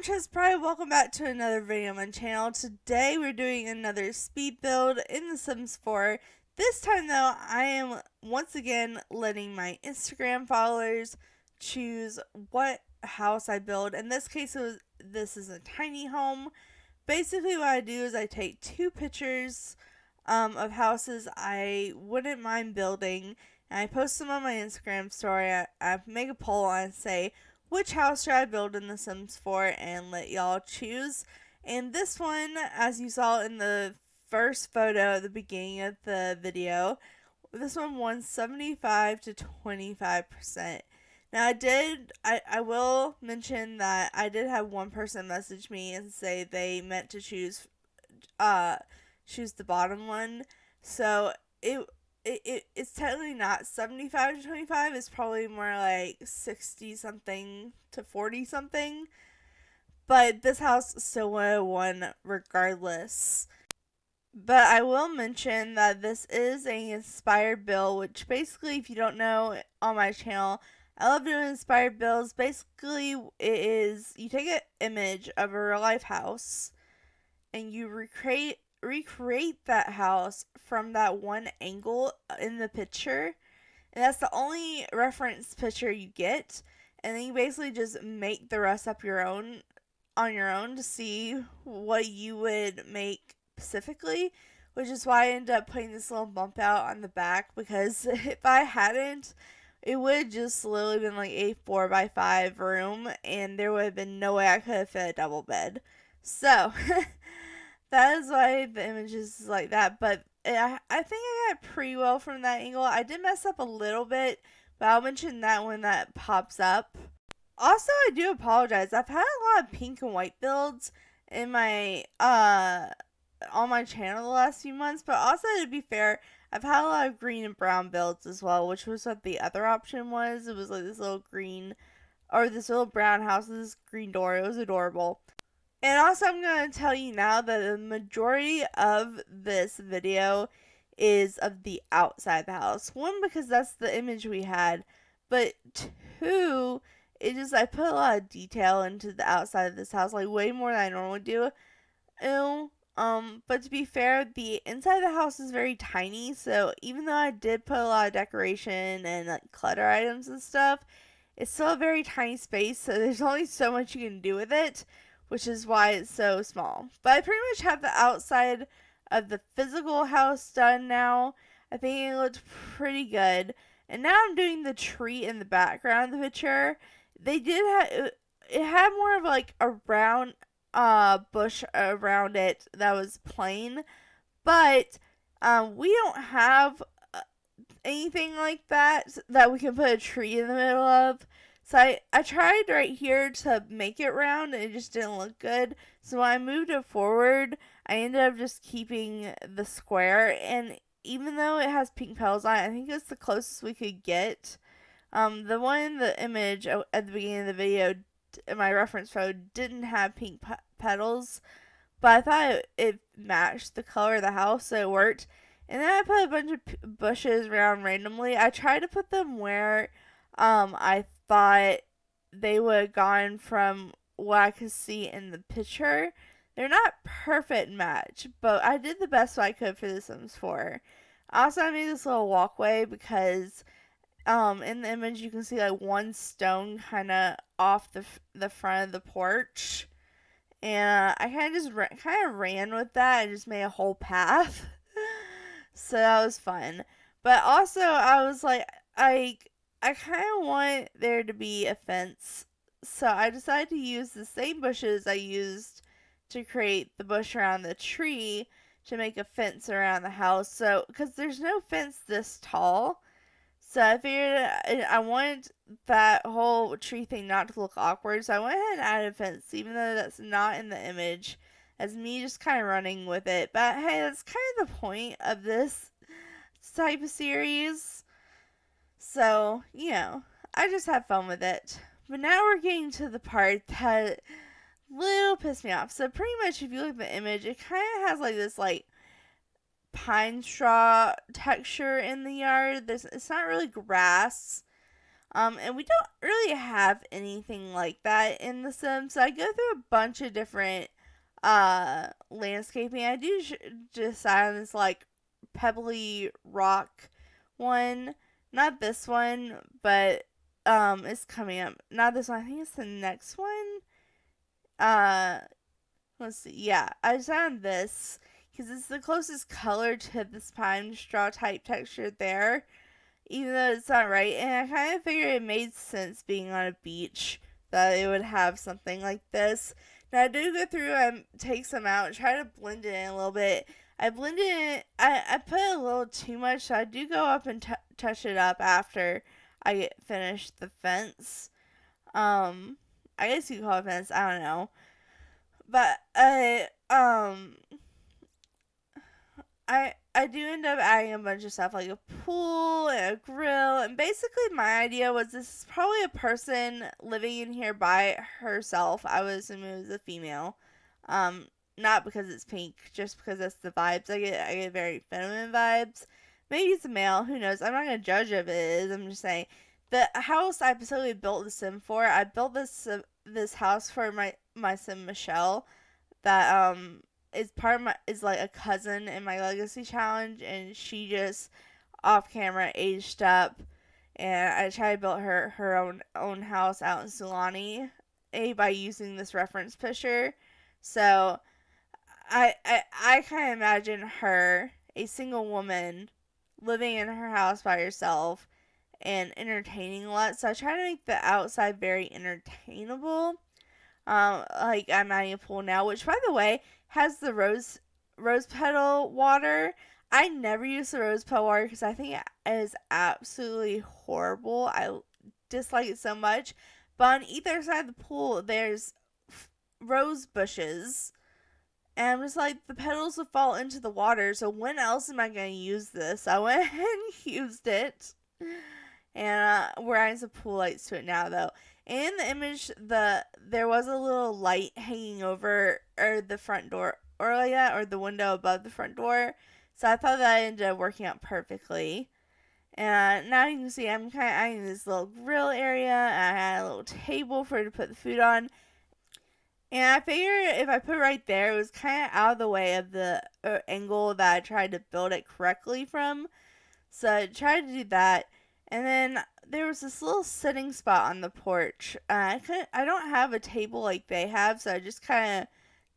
I'm ChezPride. Welcome back to another video on my channel. Today we're doing another speed build in The Sims 4. This time though, I am once again letting my Instagram followers choose what house I build. In this case, this is a tiny home. Basically what I do is I take two pictures of houses I wouldn't mind building, and I post them on my Instagram story. I make a poll and say, which house should I build in The Sims 4, and let y'all choose. And this one, as you saw in the first photo at the beginning of the video, this one won 75 to 25%. Now I will mention that I did have one person message me and say they meant to choose the bottom one. So it's technically not 75 to 25. It's probably more like 60 something to 40 something. But this house still would have won regardless. But I will mention that this is an inspired build, which basically, if you don't know, on my channel, I love doing inspired builds. Basically, it is you take an image of a real life house and you recreate that house from that one angle in the picture, and that's the only reference picture you get, and then you basically just make the rest up on your own to see what you would make specifically, which is why I ended up putting this little bump out on the back, because if I hadn't, it would have just literally been like a 4x5 room, and there would have been no way I could have fit a double bed. So that is why the image is like that, but I think I got it pretty well from that angle. I did mess up a little bit, but I'll mention that when that pops up. Also, I do apologize. I've had a lot of pink and white builds in my on my channel the last few months, but also, to be fair, I've had a lot of green and brown builds as well, which was what the other option was. It was like this little green, or this little brown house with this green door. It was adorable. And also, I'm going to tell you now that the majority of this video is of the outside of the house. One, because that's the image we had, but two, I put a lot of detail into the outside of this house, like way more than I normally do. But to be fair, the inside of the house is very tiny, so even though I did put a lot of decoration and like clutter items and stuff, it's still a very tiny space, so there's only so much you can do with it, which is why it's so small. But I pretty much have the outside of the physical house done now. I think it looked pretty good. And now I'm doing the tree in the background of the picture. It had more of like a round bush around it that was plain, but we don't have anything like that we can put a tree in the middle of. So I tried right here to make it round, and it just didn't look good. So when I moved it forward, I ended up just keeping the square, and even though it has pink petals on it, I think it's the closest we could get. The one in the image at the beginning of the video, my reference photo, didn't have pink petals, but I thought it matched the color of the house, so it worked. And then I put a bunch of bushes around randomly. I tried to put them where I thought they would have gone from what I could see in the picture. They're not perfect match, but I did the best I could for The Sims 4. Also, I made this little walkway because in the image you can see like one stone kind of off the front of the porch, and I kind of just ran with that and just made a whole path. So that was fun. But also, I was like, I kind of want there to be a fence, so I decided to use the same bushes I used to create the bush around the tree to make a fence around the house. So, because there's no fence this tall, so I figured I wanted that whole tree thing not to look awkward, so I went ahead and added a fence, even though that's not in the image, as me just kind of running with it. But hey, that's kind of the point of this type of series. So, I just have fun with it. But now we're getting to the part that little pissed me off. So pretty much, if you look at the image, it kind of has like this like pine straw texture in the yard. It's not really grass. And we don't really have anything like that in The Sims. So I go through a bunch of different landscaping. I do decide on this like pebbly rock one. Not this one, but it's coming up. Not this one. I think it's the next one. Uh, let's see. Yeah, I decided on this because it's the closest color to this pine straw type texture there, even though it's not right. And I kind of figured it made sense being on a beach that it would have something like this. Now I do go through and take some out and try to blend it in a little bit. I blended it. I put a little too much, so I do go up and touch it up after I get finished the fence. Um, I guess you call it fence. I don't know, but I do end up adding a bunch of stuff like a pool and a grill, and basically my idea was this is probably a person living in here by herself. I would assume it was a female. Not because it's pink, just because that's the vibes I get. I get very feminine vibes. Maybe it's a male, who knows? I'm not gonna judge if it is. I'm just saying the house I specifically built the sim for. I built this house for my sim Michelle that is part of my is like a cousin in my legacy challenge, and she just off camera aged up, and I tried to build her own house out in Sulani by using this reference picture. So I kind of imagine her, a single woman, living in her house by herself and entertaining a lot. So I try to make the outside very entertainable. Like I'm adding a pool now, which by the way has the rose petal water. I never use the rose petal water because I think it is absolutely horrible. I dislike it so much. But on either side of the pool, there's rose bushes. And I'm just like, the petals would fall into the water, so when else am I going to use this? I went ahead and used it. And we're adding some pool lights to it now, though. In the image, there was a little light hanging over the front door, or the window above the front door. So I thought that ended up working out perfectly. And now you can see I'm kind of adding this little grill area. I had a little table for her to put the food on. And I figured if I put it right there, it was kind of out of the way of the angle that I tried to build it correctly from. So I tried to do that. And then there was this little sitting spot on the porch. I don't have a table like they have, so I just kind of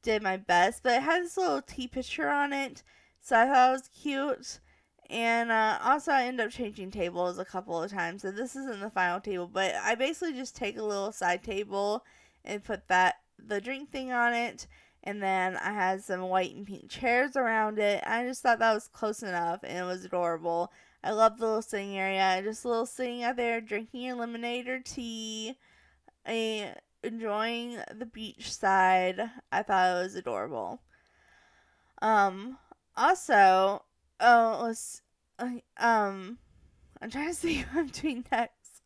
did my best. But it had this little tea picture on it, so I thought it was cute. And also, I ended up changing tables a couple of times, so this isn't the final table. But I basically just take a little side table and put the drink thing on it, and then I had some white and pink chairs around it. I just thought that was close enough, and it was adorable. I love the little sitting area, just a little sitting out there drinking your lemonade or tea, and enjoying the beach side. I thought it was adorable. Also, let's, I'm trying to see what I'm doing next.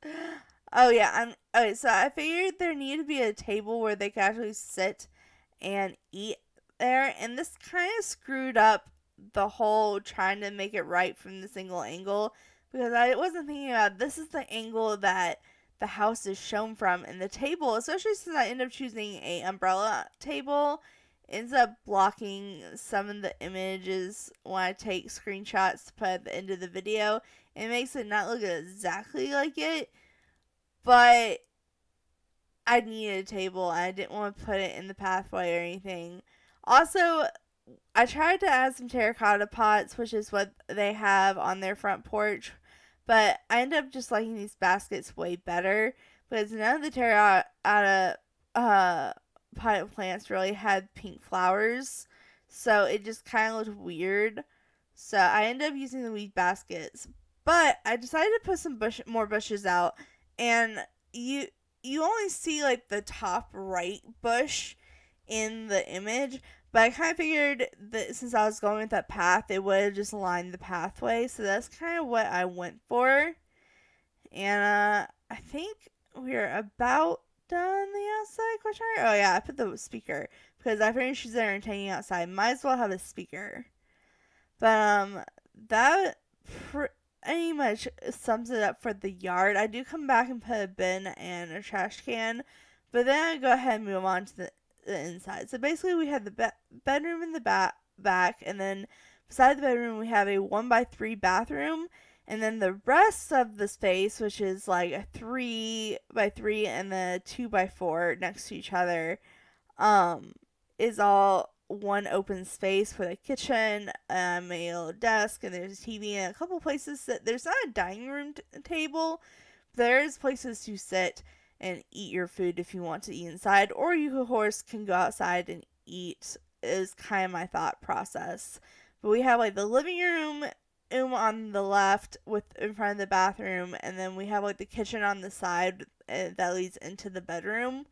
Oh yeah, okay. So I figured there needed to be a table where they could actually sit and eat there, and this kind of screwed up the whole trying to make it right from the single angle, because I wasn't thinking about this is the angle that the house is shown from, and the table, especially since I end up choosing a umbrella table, ends up blocking some of the images when I take screenshots to put at the end of the video. It makes it not look exactly like it, but I needed a table and I didn't want to put it in the pathway or anything. Also, I tried to add some terracotta pots, which is what they have on their front porch, but I ended up just liking these baskets way better because none of the terracotta potted plants really had pink flowers, so it just kind of looked weird. So I ended up using the weed baskets, but I decided to put some more bushes out, and you only see like the top right bush in the image, but I kind of figured that since I was going with that path, it would have just lined the pathway, so that's kind of what I went for. And I think we're about done the outside question. Oh yeah, I put the speaker because I figured she's entertaining outside. Might as well have a speaker. But that pretty much sums it up for the yard. I do come back and put a bin and a trash can, but then I go ahead and move on to the inside. So basically, we have the bedroom in the back, and then beside the bedroom, we have a 1x3 bathroom. And then the rest of the space, which is like a 3x3 and then a 2x4 next to each other, is all one open space for the kitchen, a little desk, and there's a TV, and a couple places that there's not a dining room table. There's places to sit and eat your food if you want to eat inside, or you, of course, can go outside and eat, is kind of my thought process. But we have like the living room on the left with in front of the bathroom, and then we have like the kitchen on the side that leads into the bedroom.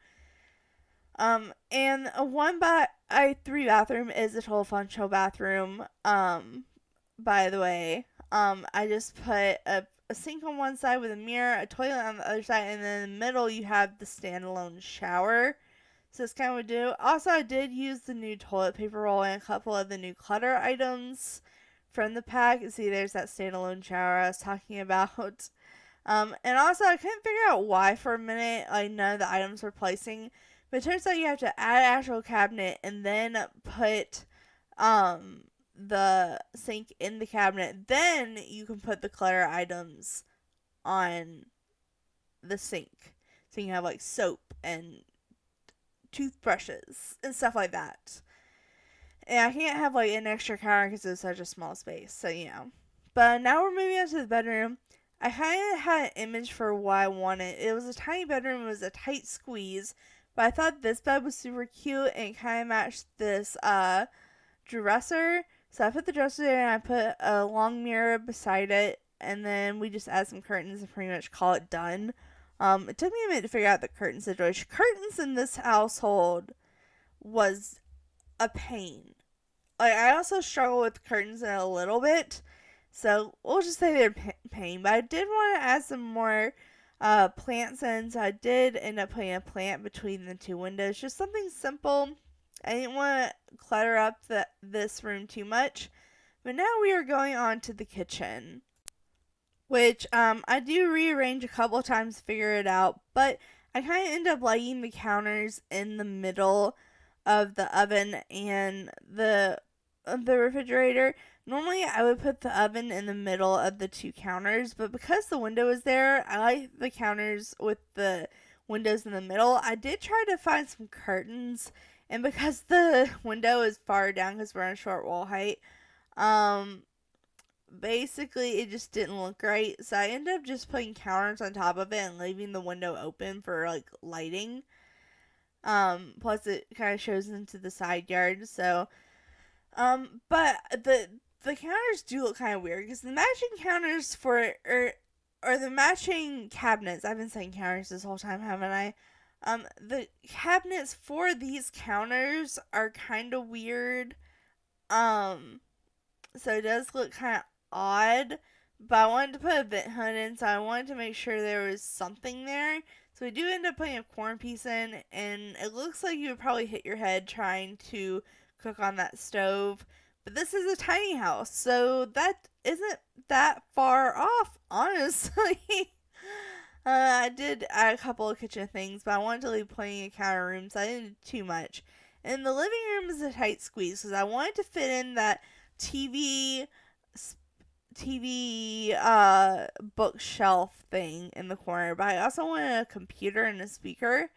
And a 1x3 bathroom is a total functional bathroom. By the way, I just put a sink on one side with a mirror, a toilet on the other side, and then in the middle you have the standalone shower. So that's kind of what I do. Also, I did use the new toilet paper roll and a couple of the new clutter items from the pack. See, there's that standalone shower I was talking about. And also, I couldn't figure out why for a minute, like, none of the items were placing. But it turns out you have to add an actual cabinet and then put the sink in the cabinet. Then you can put the clutter items on the sink. So you can have, like, soap and toothbrushes and stuff like that. And I can't have like an extra counter because it's such a small space. So, But now we're moving on to the bedroom. I kind of had an image for what I wanted. It was a tiny bedroom. It was a tight squeeze. But I thought this bed was super cute and it kind of matched this dresser. So I put the dresser there and I put a long mirror beside it. And then we just add some curtains and pretty much call it done. It took me a minute to figure out the curtain situation. Curtains in this household was a pain. Like, I also struggle with curtains in a little bit, so we'll just say they're pain. But I did want to add some more plants in, so I did end up putting a plant between the two windows. Just something simple. I didn't want to clutter up this room too much. But now we are going on to the kitchen, which I do rearrange a couple times to figure it out, but I kind of end up liking the counters in the middle of the oven and the refrigerator. Normally I would put the oven in the middle of the two counters, but because the window is there, I like the counters with the windows in the middle. I did try to find some curtains, and because the window is far down because we're on a short wall height, basically it just didn't look right. So I ended up just putting counters on top of it and leaving the window open for like lighting. Plus it kind of shows into the side yard. So, but the counters do look kind of weird because the matching counters for or the matching cabinets. I've been saying counters this whole time, haven't I? The cabinets for these counters are kind of weird. So it does look kind of odd. But I wanted to put a vent hood in, so I wanted to make sure there was something there. So we do end up putting a corn piece in, and it looks like you would probably hit your head trying to cook on that stove. But this is a tiny house, so that isn't that far off, honestly. I did add a couple of kitchen things, but I wanted to leave plenty of counter room, so I didn't do too much. And the living room is a tight squeeze, because I wanted to fit in that TV bookshelf thing in the corner, but I also wanted a computer and a speaker.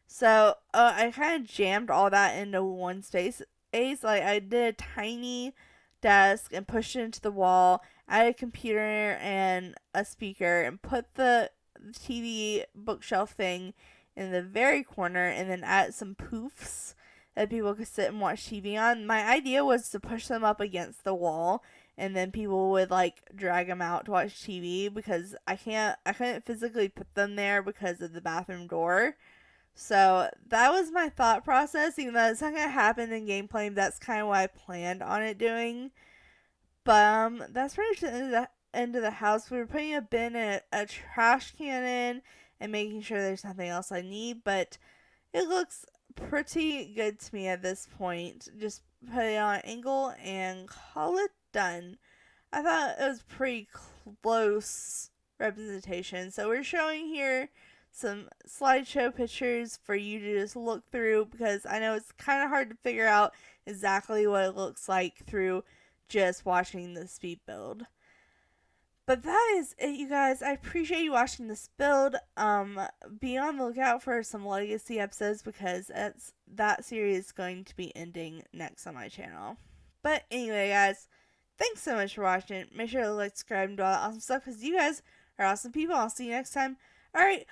So I kind of jammed all that into one space. Like I did a tiny desk and pushed it into the wall, added a computer and a speaker, and put the TV bookshelf thing in the very corner, and then add some poofs that people could sit and watch TV on. My idea was to push them up against the wall, and then people would like drag them out to watch TV because I couldn't physically put them there because of the bathroom door. So that was my thought process, even though it's not gonna happen in gameplay. That's kind of what I planned on it doing. But that's pretty much the end of the house. We were putting a bin and a trash can in and making sure there's nothing else I need, but it looks pretty good to me at this point. Just put it on an angle and call it done. I thought it was pretty close representation. So we're showing here some slideshow pictures for you to just look through, because I know it's kind of hard to figure out exactly what it looks like through just watching the speed build. But that is it, you guys. I appreciate you watching this build. Be on the lookout for some legacy episodes, because that series is going to be ending next on my channel. But anyway, guys, thanks so much for watching. Make sure to like, subscribe, and do all that awesome stuff, because you guys are awesome people. I'll see you next time. Alright,